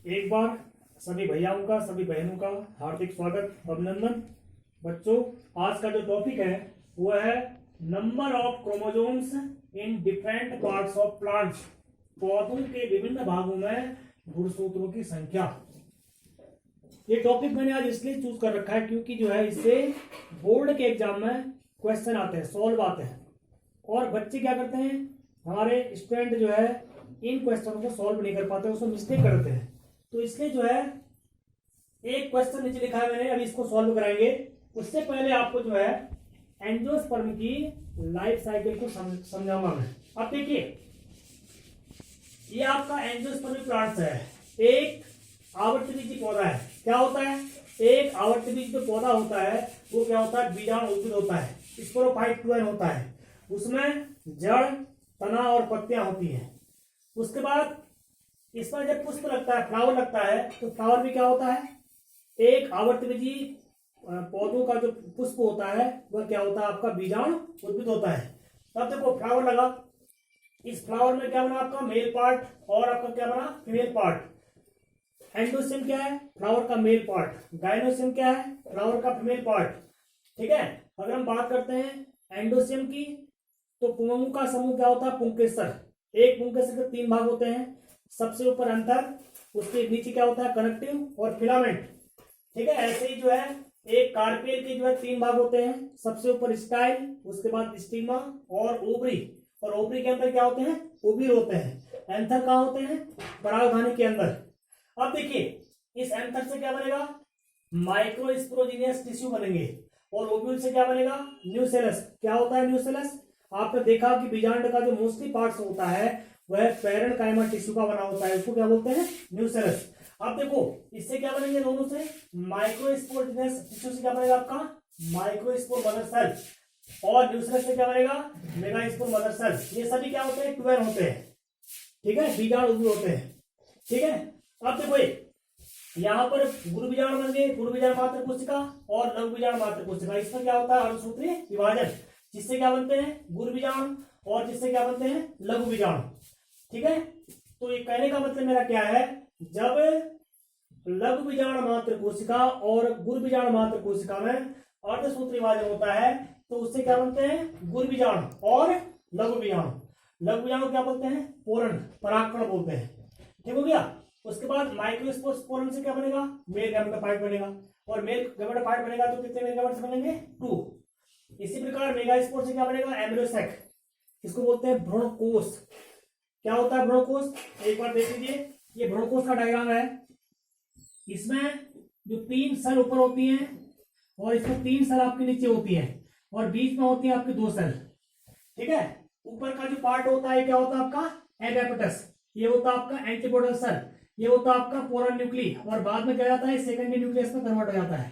एक बार सभी भैयाओं का, सभी बहनों का हार्दिक स्वागत, अभिनंदन। बच्चों, आज का जो टॉपिक है वो है number of chromosomes in different parts of plants. पौधों के विभिन्न भागों में गुणसूत्रों की संख्या। ये टॉपिक मैंने आज इसलिए चूज कर रखा है क्योंकि जो है इससे बोर्ड के एग्जाम में क्वेश्चन आते हैं, सॉल्व आते हैं, और बच्चे क्या करते हैं, हमारे स्टूडेंट जो है इन क्वेश्चनों को सॉल्व नहीं कर पाते, उसमें मिस्टेक करते हैं। तो इसलिए जो है एक क्वेश्चन नीचे लिखा है मैंने, अभी इसको सॉल्व कराएंगे। उससे पहले आपको जो है एंजियोस्पर्म की लाइफ साइकिल को समझाऊंगा मैं। अब देखिए, ये आपका एंजियोस्पर्म प्लांट्स है। एक आवर्तबीजी पौधा है। क्या होता है? एक आवर्तबीज जो पौधा होता है वो क्या होता है? बीजाणु उद्भिद होता है। स्पोरोफाइट ट्यूबन होता है। उसमें जड़, तना और पत्तियां होती हैं। उसके बाद इस पर जब पुष्प लगता है, फ्लावर लगता है, तो फ्लावर भी क्या होता है? एक आवर्तबीजी पौधों का जो पुष्प होता है वह क्या होता है? आपका बीजाणु उद्भिद होता है। तब देखो फ्लावर लगा, इस फ्लावर में क्या बना? आपका मेल पार्ट, और आपका क्या बना? Female part. एंडोसिम क्या है? फ्लावर का मेल पार्ट। गाइनोसिम क्या है? फ्लावर का फीमेल पार्ट। ठीक है। अगर हम बात करते हैं एंडोसिम की, तो पुंगमू का समूह क्या होता है? पुंकेसर। एक पुंकेसर के 3 भाग होते हैं। सबसे ऊपर अंतर, उसके नीचे क्या होता है? कनेक्टिव और फिलामेंट। ठीक है। ऐसे ही जो है एक कार्पेल के जो है 3 भाग होते हैं। सबसे ऊपर स्टाइल, उसके बाद स्टिग्मा और ओवरी। और ओवरी के अंदर क्या होते हैं? ओवीर होते हैं। एंथर कहाँ होते हैं? परागधानी के अंदर। अब देखिए, इस एंथर से क्या बनेगा? माइक्रोस्पोरोजिनियस टिश्यू बनेंगे। और ओव्यूल से क्या बनेगा? न्यूसेलस। क्या होता है न्यूसेलस? आपने देखा कि बीजांड का जो मोस्टली पार्ट्स होता है वह पैरेन्काइमा टिश्यू का बना होता है। उसको क्या बोलते हैं? न्यूसेलस। अब देखो, इससे क्या बनेंगे? दोनों से माइक्रोस्पोरोजिनियस टिश्यू से क्या बनेगा? आपका माइक्रोस्पोर मदर सेल। और न्यूसेलस से क्या बनेगा? Megaspore mother cell. ये सभी क्या होते हैं? ट्वेन होते हैं। ठीक है, बीजाणु होते हैं। ठीक है। अब देखो, यहाँ पर गुरु बीजाणु बन गए, गुरु बीजाणु मात्र कोशिका और लघु बीजाणु मात्र कोशिका। इसमें क्या होता है? अणुसूत्रीय विभाजन, जिससे क्या बनते हैं? गुरु बीजाणु, और जिससे क्या बनते हैं? लघु बीजाणु। ठीक है। तो ये कहने का मतलब मेरा क्या है, जब लघु बीजाणु मात्र कोशिका और गुरु बीजाणु मात्र कोशिका में अर्धसूत्री विभाजन होता है तो उससे क्या बनते हैं? गुरु बीजाणु और लघु बीजाणु। लघु बीजाणु क्या बोलते हैं? पोरण, परागकण बोलते हैं। ठीक हो गया। उसके बाद माइक्रोस्पोरन से क्या बनेगा? मेल गैमेटोफाइट बनेगा। और मेल गैमेटोफाइट बनेगा तो कितने मेल गैमेट्स बनेंगे? 2। इसी प्रकार मेगास्पोर से क्या बनेगा? एम्ब्रियोसेक। इसको बोलते हैं भ्रूणकोश। क्या होता है भ्रूणकोश? एक बार देख लीजिए, ये भ्रूणकोश का डायग्राम है। इसमें जो 3 सेल ऊपर होती हैं और इसमें 3 सेल आपके नीचे होती है, और बीच में होती है आपकी 2 सेल। ठीक है। ऊपर का जो पार्ट होता है क्या होता है? आपका एगापेटस। ये होता है आपका एंटीपोडल सेल। ये होता है आपका पोरल न्यूक्ली, और बाद में क्या जाता है? सेकेंडरी न्यूक्लियस में कन्वर्ट हो जाता है।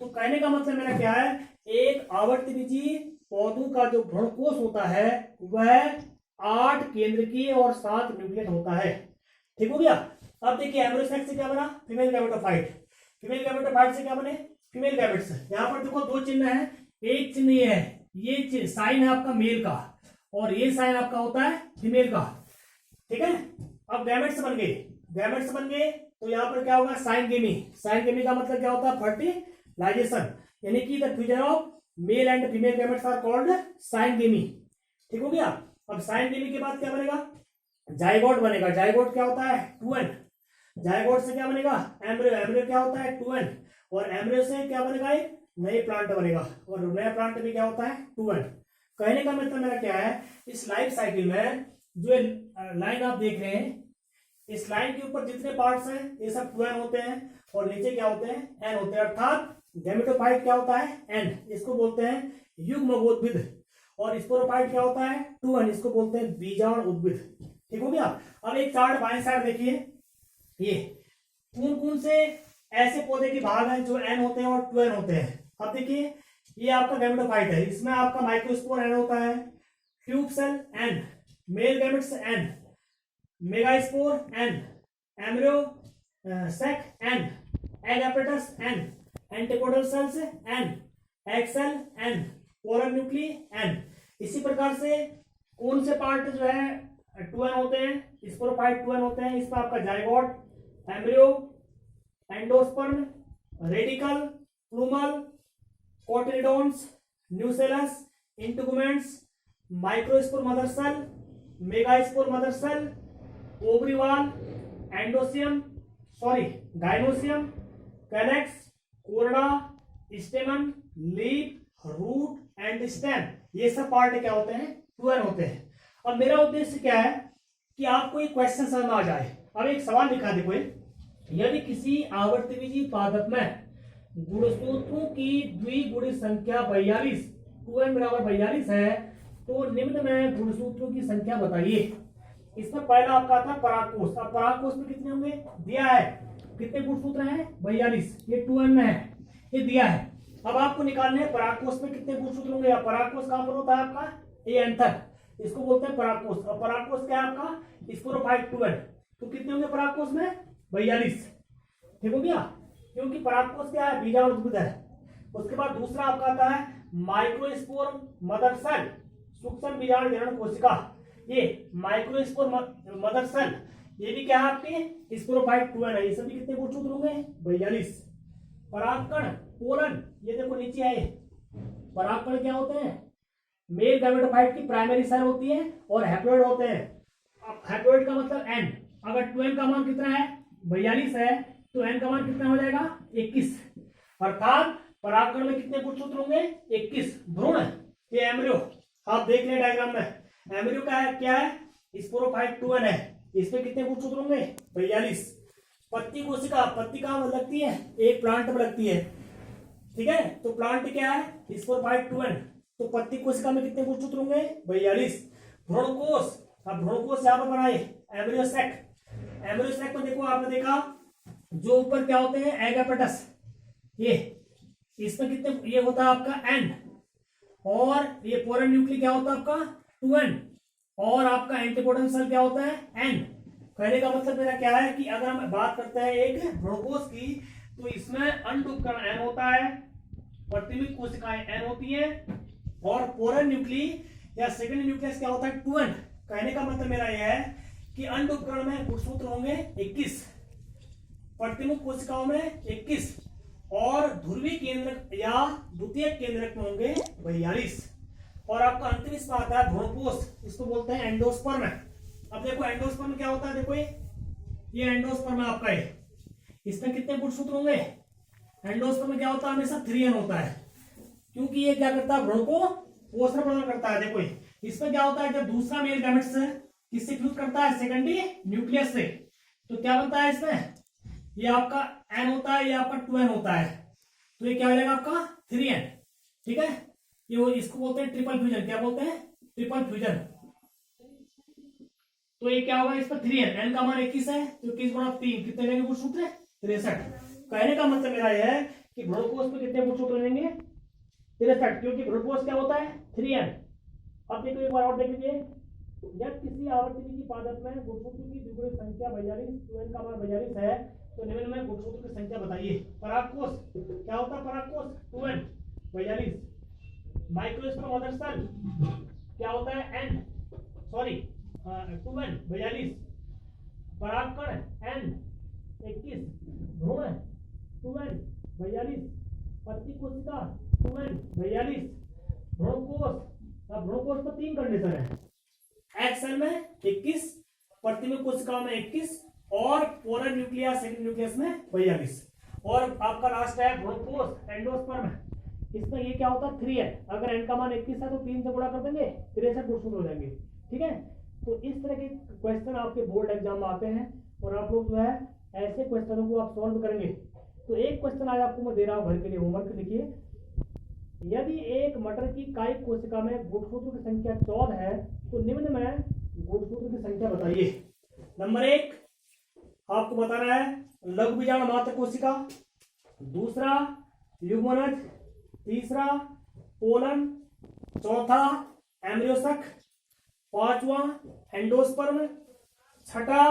तो कहने का मतलब मेरा क्या है, एक आवर्तबीजी पौधों का जो भ्रूणकोश होता है वह 8 केंद्रकीय और 7 न्यूक्लियस होता है। ठीक हो गया। अब देखिए, एम्ब्रियोसेक से क्या बना? Female gametophyte. फीमेल गैमेटोफाइट से क्या बने? Female gametes. यहाँ पर देखो 2 चिन्ह है। एक चिन्ह ये है, ये साइन है आपका मेल का, और ये साइन आपका होता है फीमेल का। ठीक है। अब गैमेट्स बन गए, गैमेट्स बन गए तो यहाँ पर क्या होगा? साइनगेमी। साइनगेमी का मतलब क्या होता है? फर्टिलाइजेशन, यानी कि the fusion of male and female gametes are called syngamy. ठीक हो गया। अब साइनगेमी के बाद क्या बनेगा? जाइगोट बनेगा। जाइगोट क्या होता है? 2n। जाइगोट से क्या बनेगा? एम्ब्रियो। एम्ब्रियो क्या होता है? 2n। और एम्ब्रियो से क्या बनेगा? एक नए प्लांट बनेगा, और नया प्लांट भी क्या होता है? 2n। कहने का मतलब मेरा क्या है, इस लाइफ साइकिल में जो लाइन आप देख रहे हैं, इस लाइन के ऊपर जितने पार्ट्स हैं ये सब 2n होते हैं, और नीचे क्या होते हैं? n होते हैं। अर्थात गैमेटोफाइट क्या होता है? n। इसको बोलते हैं युग्मकोद्भिद। और स्पोरोफाइट क्या होता है? 2n। इसको बोलते हैं बीजाणु उद्भिद। ठीक हो गया। अब एक चार्ट बाएं साइड देखिए, ये कौन कौन से ऐसे पौधे के भाग हैं जो n होते हैं और 2n होते हैं। अब देखिए, ये आपका गैमेटोफाइट है। इसमें आपका माइक्रोस्पोर n होता है, tube cell n, male gametes n, megaspore n, embryo sac n, egg apparatus n, antipodal cells n, egg cell n, polar nuclei n। इसी प्रकार से कौन से पार्ट जो है 2n होते हैं? स्पोरोफाइट 2n होते हैं। इसमें आपका zygote embryo, endosperm, radicle, plumule, cotyledons, nucellus, integuments, microspore mother cell, megaspore mother cell, ovary wall, androecium, gynoecium, calyx, corolla, stamen, leaf, root and stem, ये सब पार्ट क्या होते हैं, 2n होते हैं। अब मेरा उद्देश्य क्या है कि आपको एक क्वेश्चन समझ में आ जाए। अब एक सवाल लिखा देखो, यदि किसी आवर्तबीजी पादप में गुणसूत्रों की द्विगुणित संख्या 42, 2n बराबर 42 है, तो निम्न में गुणसूत्रों की संख्या बताइए। इसमें पहला आपका था परागकोश। अब परागकोश में कितने होंगे दिया है, कितने गुणसूत्र हैं 42, ये 2n में है, ये दिया है। अब आपको निकालने हैं परागकोश में कितने गुणसूत्र होंगे। या परागकोश कहां पर होता है आपका, ये एंथर, इसको बोलते हैं परागकोश। और परागकोश क्या है आपका, स्पोरोफाइट 2n, तो कितने होंगे परागकोश में 42, ठीक हो गया, क्योंकि परागकोश क्या है, बीजाणुउद्भिद है। उसके बाद दूसरा आपका आता है माइक्रोस्पोर मदर सेल, सूक्ष्म बीजाणु जनन कोशिका, ये माइक्रोस्पोर मदर सेल, ये भी क्या है आपके स्पोरोफाइट 2n है। ये सभी कितने गुणसूत्र होंगे 42। परागकण, पोलन, ये देखो नीचे आए, परागकण क्या होते हैं, मेल गैमेटोफाइट की प्राइमरी सेल होती है और हैप्लॉइड होते हैं। अब हैप्लॉइड का मतलब n, अगर 2n का मान कितना है 42 है, तो n का मान कितना हो जाएगा 21, अर्थात परागकण में कितने गुणसूत्र होंगे 21। भ्रूण, ये एम्ब्रियो, आप देख लें डायग्राम में, एम्ब्रियो का है क्या है, स्पोरोफाइट 2n है, इसमें कितने गुणसूत्र होंगे 42। पत्ती कोशिका, पत्ती कहां लगती है, एक प्लांट में लगती है, ठीक है, तो प्लांट क्या है स्पोरोफाइट 2n, तो पत्ती कोशिका में कितने गुणसूत्र होंगे 42। भ्रूणकोश, अब भ्रूणकोश यहां पर बनाए एम्ब्रियो सैक, एम्ब्रियो सैक में देखो आपने देखा जो ऊपर क्या होते हैं एग एपेटस, ये इसमें कितने ये होता है आपका n, और ये पोरन न्यूक्ली क्या होता है आपका 2n, और आपका एंटीकोडन सेल क्या होता है n। कहने का मतलब मेरा क्या है कि अगर हम बात करते हैं एक भ्रूणकोश की, तो इसमें अंडउपकरण n होता है, प्रतिमिक कोशिकाएं n होती है, और पोरन न्यूक्ली या सेकेंडरी न्यूक्लियस क्या होता है 2n। कहने का मतलब मेरा यह है कि अंडउपकरण में गुणसूत्र होंगे 21, प्रतिमुख कोशिकाओं में 21, और ध्रुवीय केंद्रक या द्वितीय केंद्रक में होंगे 42। और आपका अंतिम इसमें आता है भ्रूणकोश, इसको बोलते हैं एंडोस्पर्म। अब देखो एंडोस्पर्म क्या होता है, देखो ये एंडोस्पर्म है आपका, ये इसमें कितने गुणसूत्र होंगे, एंडोस्पर्म में क्या होता है हमेशा 3n होता है, क्योंकि ये क्या करता है भ्रूण को पोषण प्रदान करता है। देखो इसमें क्या होता है, जब दूसरा मेल गैमेट्स किससे फ्यूज करता है, सेकेंडरी न्यूक्लियस से, तो क्या बनता है इसमें, ये आपका n होता है, ये आपका 2n होता है, तो ये क्या हो जाएगा आपका 3n, ठीक है। ये वो इसको बोलते हैं ट्रिपल फ्यूजन, क्या बोलते हैं ट्रिपल फ्यूजन। तो ये क्या होगा इसका 3n, n का मान 21 है, तो 21 गुणा 3 कितने लेंगे गुणसूत्र 63। कहने का मतलब मेरा यह है कि भ्रूणकोश में कितने गुणसूत्र लेंगे 63, क्योंकि भ्रूणकोश क्या होता है 3n। अब देखो एक बार और देख लीजिए, जब किसी आवर्तबीजी पादप में गुणसूत्र की द्विगुणित संख्या 42, 2n का मान 42 है, तो निम्न में गुणसूत्र की संख्या बताइए। परागकोश क्या होता है, परागकोश 2n 42, माइक्रोस्पोर मदर सेल क्या होता है 2n 42, परागकण n 21, भ्रूण 2n 42, पत्ती कोशिका 2n 42, भ्रूणकोश। अब भ्रूणकोश पर 3 कंडीशन है, एग सेल में 21, प्रतिमुख कोशिकाओं में 21, और पोलर न्यूक्लिया सेकेंडरी न्यूक्लियस में 42। और आपका लास्ट है भ्रूणकोश एंडोस्पर्म, इसमें ये क्या होता है 3n, अगर n का मान 21 है तो 3 से गुणा कर देंगे 63 गुणसूत्र हो जाएंगे, ठीक है। तो इस तरह के क्वेश्चन आपके बोर्ड एग्जाम में आते हैं, और आप लोग जो है ऐसे क्वेश्चनों को आप सॉल्व करेंगे। तो एक क्वेश्चन आज आपको मैं दे रहा हूं घर के लिए, होमवर्क लिखिए, यदि एक मटर की कायिक कोशिका में गुणसूत्र की संख्या 14 है, तो निम्न में गुणसूत्र की संख्या बताइए। नंबर 1 आपको बताना है लघु बीजाणु मात्र कोशिका, दूसरा युग्मनज, तीसरा पोलन, चौथा एम्ब्रियोसक, पांचवा एंडोस्पर्म, छठा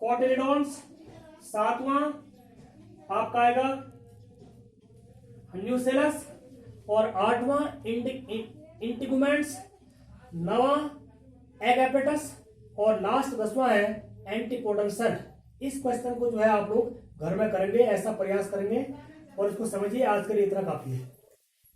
कोटिलिडोन्स, सातवां आपका आएगा न्यूसेलस, और आठवां इंटीगुमेंट्स, नवां एग एपेटस, और लास्ट 10वां है एंटीकोडन सेल। इस क्वेश्चन को जो है आप लोग घर में करेंगे, ऐसा प्रयास करेंगे और इसको समझिए। आज के लिए इतना काफी है।